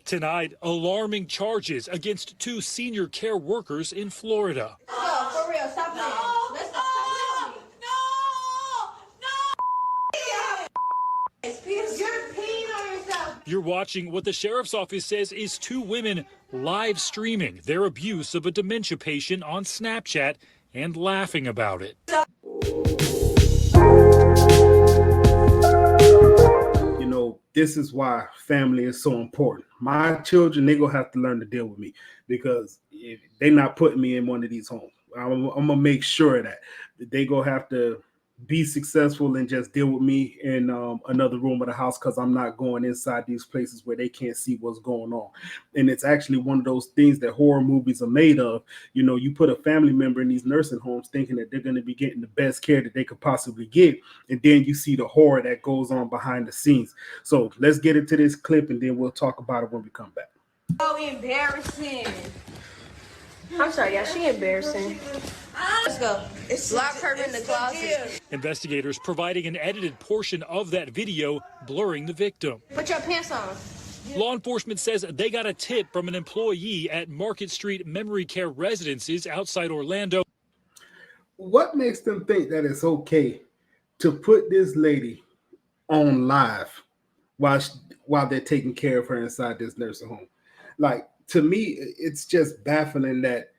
Tonight, alarming charges against two senior care workers in Florida. Oh, for real, stop playing. Let's stop You're peeing on yourself. You're watching what the sheriff's office says is two women live streaming their abuse of a dementia patient on Snapchat and laughing about it. You know, this is why family is so important. My children, they're going to have to learn to deal with me because if they're not putting me in one of these homes. I'm going to make sure that they going to have to be successful and just deal with me in another room of the house because I'm not going inside these places where they can't see what's going on. And it's actually one of those things that horror movies are made of. You know, you put a family member in these nursing homes thinking that they're going to be getting the best care that they could possibly get. And then you see the horror that goes on behind the scenes. So let's get into this clip and then we'll talk about it when we come back. Oh, embarrassing. I'm sorry, yeah, she embarrassing. Let's go. Lock her in the closet. Investigators providing an edited portion of that video blurring the victim. Put your pants on. Law enforcement says they got a tip from an employee at Market Street Memory Care Residences outside Orlando. What makes them think that it's okay to put this lady on live while they're taking care of her inside this nursing home? Like, to me, it's just baffling that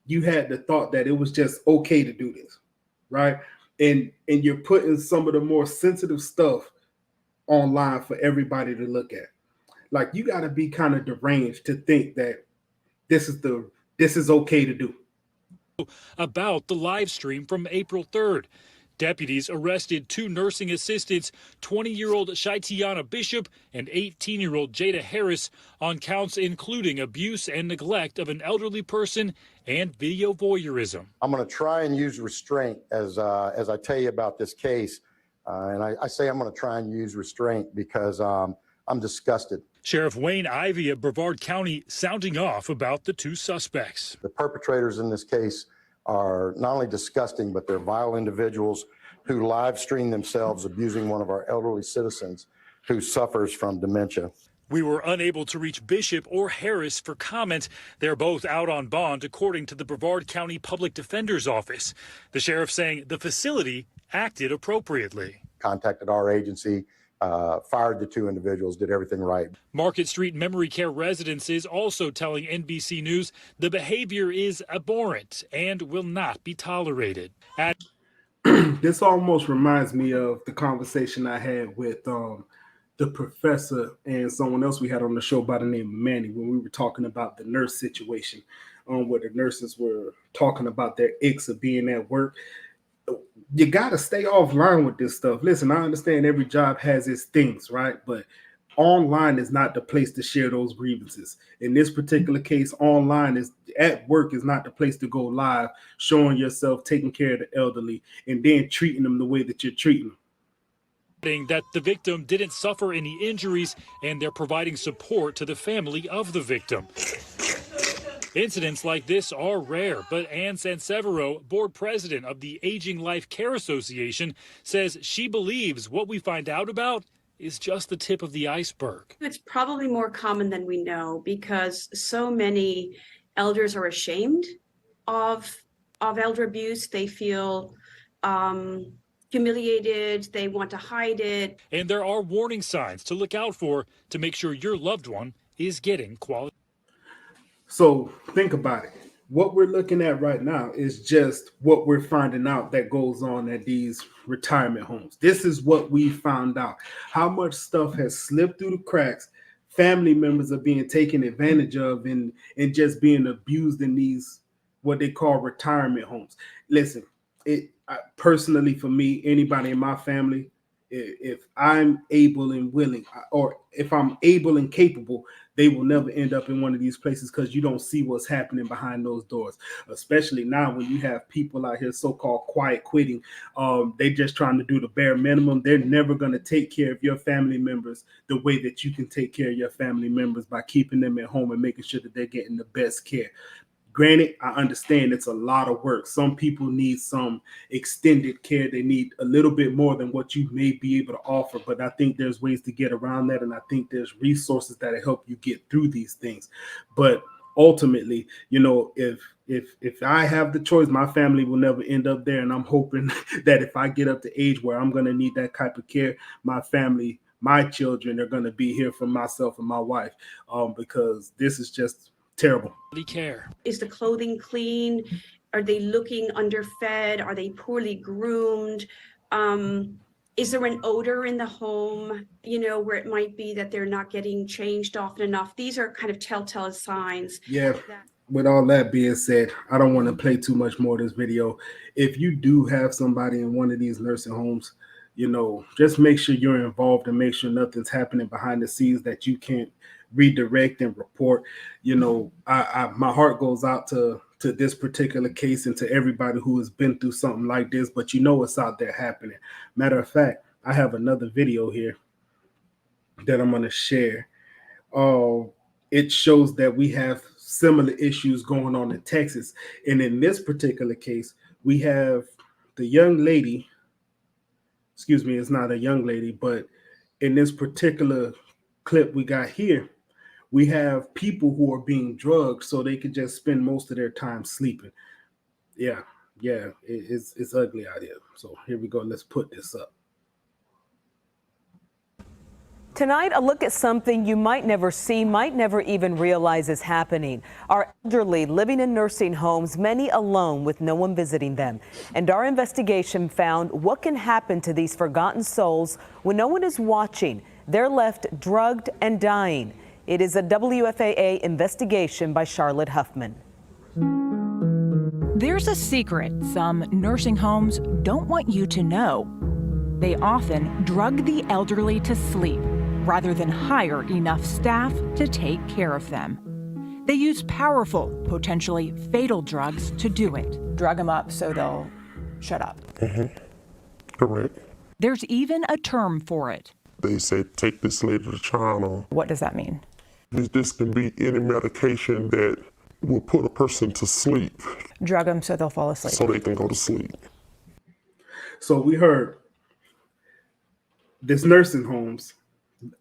you had the thought that it was just okay to do this, right? And you're putting some of the more sensitive stuff online for everybody to look at. Like, you got to be kind of deranged to think that this is okay to do. About the live stream from April 3rd. Deputies arrested two nursing assistants, 20-year-old Shaitiana Bishop and 18-year-old Jada Harris, on counts including abuse and neglect of an elderly person and video voyeurism. I'm going to try and use restraint as I tell you about this case. And I say I'm going to try and use restraint because I'm disgusted. Sheriff Wayne Ivey of Brevard County sounding off about the two suspects. The perpetrators in this case are not only disgusting, but they're vile individuals who live stream themselves abusing one of our elderly citizens who suffers from dementia. We were unable to reach Bishop or Harris for comment. They're both out on bond, according to the Brevard County Public Defender's Office. The sheriff saying the facility acted appropriately. Contacted our agency, fired the two individuals, did everything right. Market Street Memory Care Residences also telling NBC News the behavior is abhorrent and will not be tolerated. This almost reminds me of the conversation I had with the professor and someone else we had on the show by the name of Manny when we were talking about the nurse situation, where the nurses were talking about their icks of being at work. You got to stay offline with this stuff. Listen, I understand every job has its things, right? But online is not the place to share those grievances. In this particular case, online is at work is not the place to go live, showing yourself taking care of the elderly and then treating them the way that you're treating them. That the victim didn't suffer any injuries and they're providing support to the family of the victim. Incidents like this are rare, but Ann Sansevero, board president of the Aging Life Care Association, says she believes what we find out about is just the tip of the iceberg. It's probably more common than we know because so many elders are ashamed of elder abuse. They feel humiliated. They want to hide it. And there are warning signs to look out for to make sure your loved one is getting quality. So think about it. What we're looking at right now is just what we're finding out that goes on at these retirement homes. This is what we found out. How much stuff has slipped through the cracks. Family members are being taken advantage of and just being abused in these, what they call retirement homes. Listen, personally for me, anybody in my family, if I'm able and willing, or if I'm able and capable, they will never end up in one of these places because you don't see what's happening behind those doors, especially now when you have people out here so-called quiet quitting. They just trying to do the bare minimum. They're never going to take care of your family members the way that you can take care of your family members by keeping them at home and making sure that they're getting the best care. Granted, I understand it's a lot of work. Some people need some extended care. They need a little bit more than what you may be able to offer. But I think there's ways to get around that. And I think there's resources that help you get through these things. But ultimately, you know, if I have the choice, my family will never end up there. And I'm hoping that if I get up to age where I'm going to need that type of care, my family, my children are going to be here for myself and my wife, because this is just terrible. Care. Is the clothing clean? Are they looking underfed? Are they poorly groomed? Is there an odor in the home, you know, where it might be that they're not getting changed often enough? These are kind of telltale signs. Yeah. With all that being said, I don't want to play too much more of this video. If you do have somebody in one of these nursing homes, you know, just make sure you're involved and make sure nothing's happening behind the scenes that you can't redirect and report. You know, my heart goes out to this particular case and to everybody who has been through something like this, but you know it's out there happening. Matter of fact, I have another video here that I'm going to share. It shows that we have similar issues going on in Texas. And in this particular case, we have the young lady, excuse me, it's not a young lady, but in this particular clip we got here, we have people who are being drugged so they could just spend most of their time sleeping. Yeah, it's ugly out here. So here we go. Let's put this up. Tonight, a look at something you might never see, might never even realize is happening. Our elderly living in nursing homes, many alone with no one visiting them. And our investigation found what can happen to these forgotten souls when no one is watching. They're left drugged and dying. It is a WFAA investigation by Charlotte Huffman. There's a secret some nursing homes don't want you to know. They often drug the elderly to sleep rather than hire enough staff to take care of them. They use powerful, potentially fatal drugs to do it. Drug them up so they'll shut up. Correct. There's even a term for it. They say take this lady to China. What does that mean? This can be any medication that will put a person to sleep. Drug them so they'll fall asleep. So they can go to sleep. So we heard this nursing homes,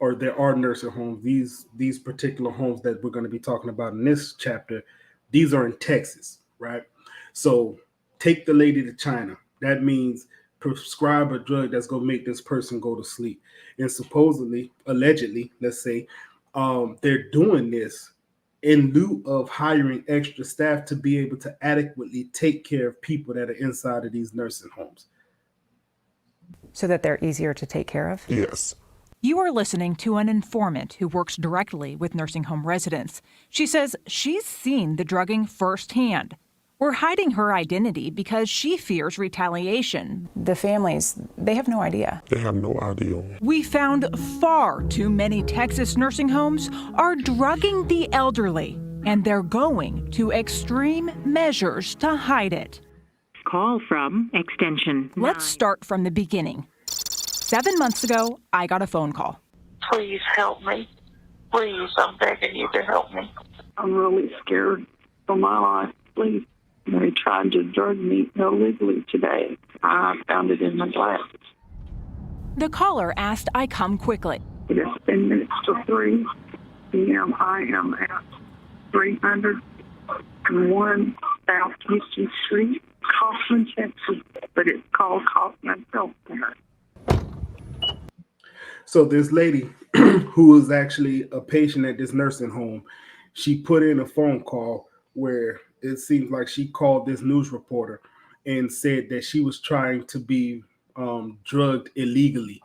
or there are nursing homes, these particular homes that we're going to be talking about in this chapter, these are in Texas, right? So take the lady to China. That means prescribe a drug that's going to make this person go to sleep. And supposedly, allegedly, let's say, they're doing this in lieu of hiring extra staff to be able to adequately take care of people that are inside of these nursing homes. So that they're easier to take care of? Yes. You are listening to an informant who works directly with nursing home residents. She says she's seen the drugging firsthand. We're hiding her identity because she fears retaliation. The families, they have no idea. They have no idea. We found far too many Texas nursing homes are drugging the elderly, and they're going to extreme measures to hide it. Call from extension 9. Let's start from the beginning. 7 months ago, I got a phone call. Please help me. Please, I'm begging you to help me. I'm really scared for my life. Please. They tried to drug me illegally today. I found it in my glasses. The caller asked I come quickly. It is 10 minutes to 3 p.m. I am at 301 South Houston Street, Kaufman, Texas, but it's called Kaufman Health Center. So this lady who was actually a patient at this nursing home, she put in a phone call where it seems like she called this news reporter and said that she was trying to be drugged illegally.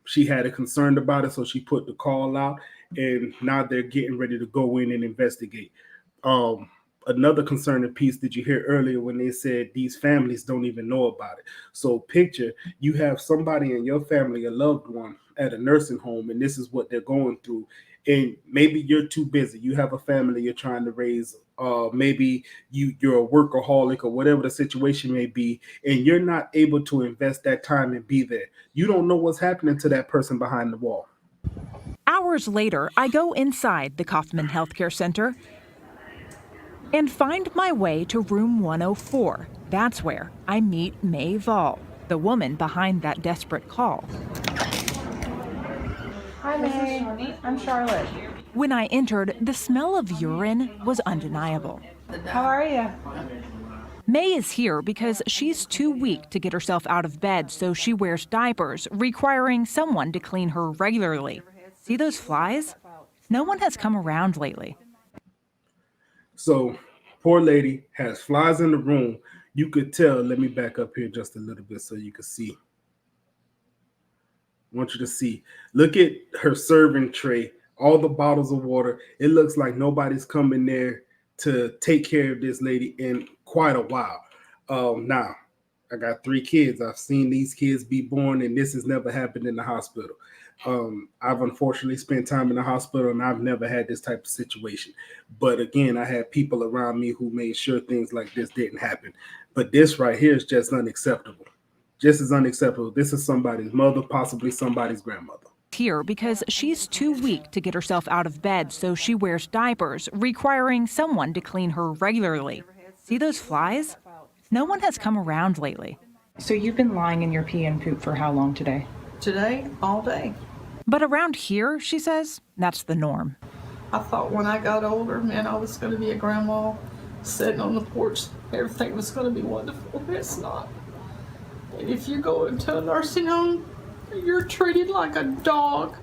She had a concern about it, so she put the call out, and now they're getting ready to go in and investigate. Another concerning piece that you hear earlier when they said these families don't even know about it. So picture you have somebody in your family, a loved one at a nursing home, and this is what they're going through. And maybe you're too busy. You have a family you're trying to raise. Maybe you're a workaholic or whatever the situation may be, and you're not able to invest that time and be there. You don't know what's happening to that person behind the wall. Hours later, I go inside the Kaufman Healthcare Center. and find my way to room 104. That's where I meet May Vall, the woman behind that desperate call. Hi, May. I'm Charlotte. When I entered, the smell of urine was undeniable. How are you? May is here because she's too weak to get herself out of bed, so she wears diapers, requiring someone to clean her regularly. See those flies? No one has come around lately. So, poor lady has flies in the room. You could tell. Let me back up here just a little bit so you can see. I want you to see. Look at her serving tray, all the bottles of water. It looks like nobody's coming there to take care of this lady in quite a while. Now, I got 3 kids. I've seen these kids be born, and this has never happened in the hospital. I've unfortunately spent time in the hospital, and I've never had this type of situation. But again, I had people around me who made sure things like this didn't happen. But this right here is just unacceptable. Just as unacceptable. This is somebody's mother, possibly somebody's grandmother. Here because she's too weak to get herself out of bed, so she wears diapers, requiring someone to clean her regularly. See those flies? No one has come around lately. So you've been lying in your pee and poop for how long today? Today, all day. But around here, she says, that's the norm. I thought when I got older, man, I was going to be a grandma sitting on the porch. Everything was going to be wonderful. It's not. And if you go into a nursing home, you're treated like a dog.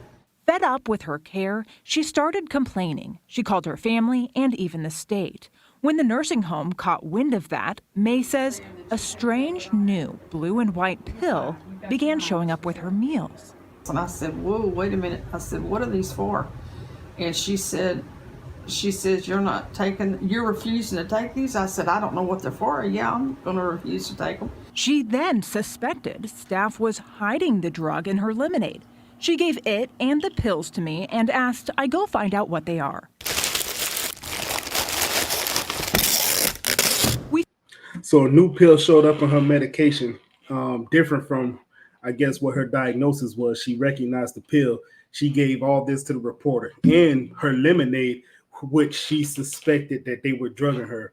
Fed up with her care, she started complaining. She called her family and even the state. When the nursing home caught wind of that, May says a strange new blue and white pill began showing up with her meals. And I said, whoa, wait a minute. I said, what are these for? And she says, you're refusing to take these? I said, I don't know what they're for. Yeah, I'm going to refuse to take them. She then suspected staff was hiding the drug in her lemonade. She gave it and the pills to me and asked I go find out what they are. So a new pill showed up in her medication, different from, I guess, what her diagnosis was. She recognized the pill. She gave all this to the reporter and her lemonade, which she suspected that they were drugging her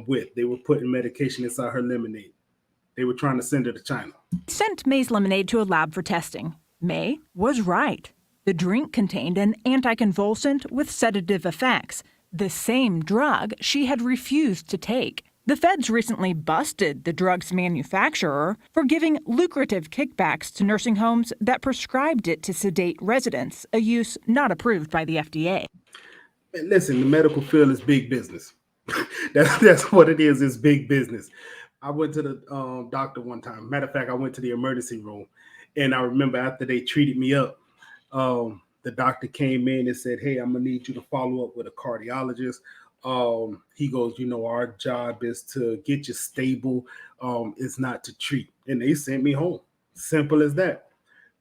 with. They were putting medication inside her lemonade. They were trying to send her to China. Sent May's lemonade to a lab for testing. May was right. The drink contained an anticonvulsant with sedative effects, the same drug she had refused to take. The feds recently busted the drug's manufacturer for giving lucrative kickbacks to nursing homes that prescribed it to sedate residents, a use not approved by the FDA. And listen, the medical field is big business. That's what it is. It's big business. I went to the doctor one time. Matter of fact, I went to the emergency room, and I remember after they treated me up, the doctor came in and said, "Hey, I'm gonna need you to follow up with a cardiologist." He goes, our job is to get you stable. It's not to treat. And they sent me home. Simple as that.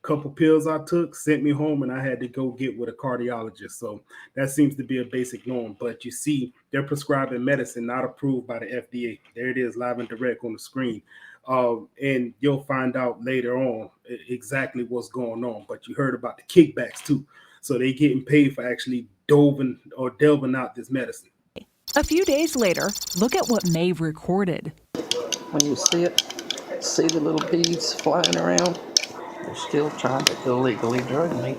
Couple pills I took, sent me home, and I had to go get with a cardiologist. So that seems to be a basic norm. But you see, they're prescribing medicine not approved by the FDA. There it is, live and direct on the screen. And you'll find out later on exactly what's going on. But you heard about the kickbacks too. So they getting paid for actually delving out this medicine. A few days later, look at what May recorded. When you see the little beads flying around, they're still trying to illegally drug me.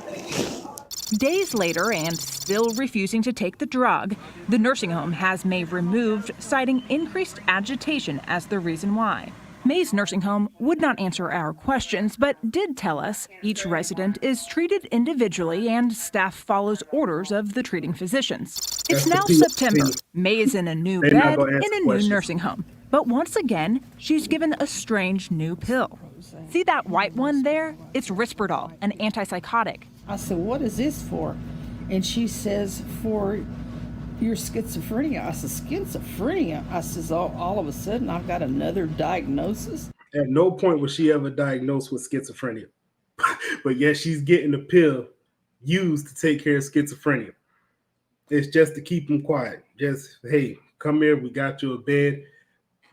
Days later, and still refusing to take the drug, the nursing home has May removed, citing increased agitation as the reason why. May's nursing home would not answer our questions, but did tell us each resident is treated individually and staff follows orders of the treating physicians. It's now September. May is in a new bed in a new nursing home. But once again, she's given a strange new pill. See that white one there? It's Risperdal, an antipsychotic. I said, what is this for? And she says, for your schizophrenia. I said, schizophrenia? I says, all of a sudden I've got another diagnosis? At no point was she ever diagnosed with schizophrenia. But yet she's getting the pill used to take care of schizophrenia. It's just to keep them quiet. Just, hey, come here, we got you a bed,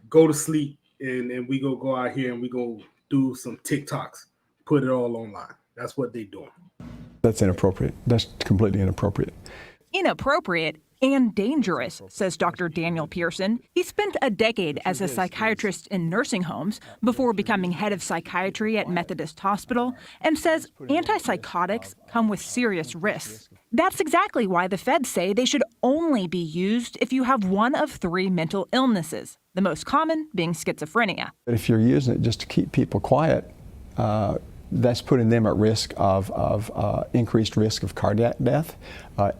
go to sleep, and we go out here and we go do some TikToks, put it all online. That's what they're doing. That's inappropriate. That's completely inappropriate. Inappropriate and dangerous, says Dr. Daniel Pearson. He spent a decade as a psychiatrist in nursing homes before becoming head of psychiatry at Methodist Hospital, and says antipsychotics come with serious risks. That's exactly why the feds say they should only be used if you have one of 3 mental illnesses, the most common being schizophrenia. But if you're using it just to keep people quiet, that's putting them at risk of increased risk of cardiac death,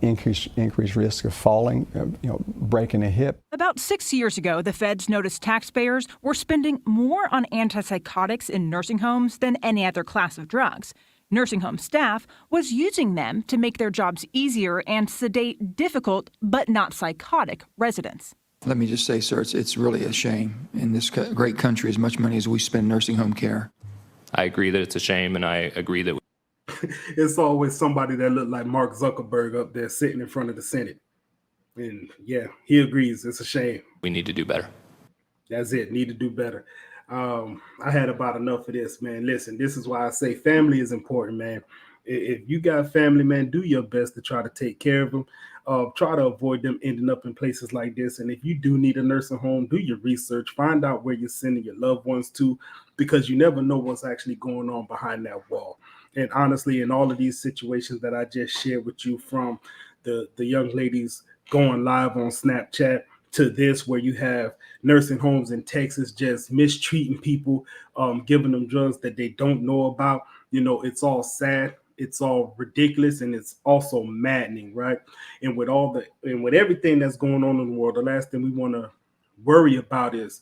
increased risk of falling, breaking a hip. About 6 years ago, the feds noticed taxpayers were spending more on antipsychotics in nursing homes than any other class of drugs. Nursing home staff was using them to make their jobs easier and sedate difficult but not psychotic residents. Let me just say, sir, it's really a shame in this great country, as much money as we spend nursing home care. I agree that it's a shame, and I agree that it's always somebody that looked like Mark Zuckerberg up there sitting in front of the Senate. And yeah, he agrees. It's a shame. we need to do better. That's it. Need to do better. I had about enough of this, man. Listen, this is why I say family is important, man. If you got family, man, do your best to try to take care of them. Try to avoid them ending up in places like this. And if you do need a nursing home, do your research. Find out where you're sending your loved ones to, because you never know what's actually going on behind that wall. And honestly, in all of these situations that I just shared with you, from the young ladies going live on Snapchat to this, where you have nursing homes in Texas just mistreating people, giving them drugs that they don't know about, it's all sad. It's all ridiculous, and it's also maddening, right? And with everything that's going on in the world, the last thing we want to worry about is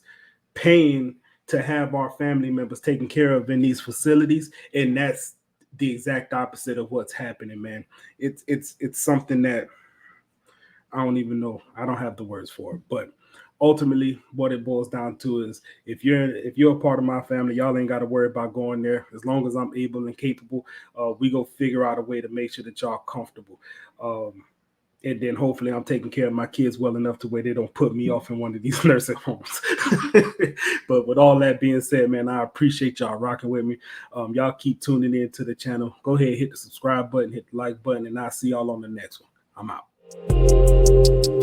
paying to have our family members taken care of in these facilities, and that's the exact opposite of what's happening, man. It's something that I don't even know. I don't have the words for it, but ultimately, what it boils down to is if you're a part of my family, y'all ain't got to worry about going there. As long as I'm able and capable, we go figure out a way to make sure that y'all comfortable. And then hopefully I'm taking care of my kids well enough to where they don't put me off in one of these nursing homes. But with all that being said, man, I appreciate y'all rocking with me. Y'all keep tuning in to the channel. Go ahead, hit the subscribe button, hit the like button, and I'll see y'all on the next one. I'm out.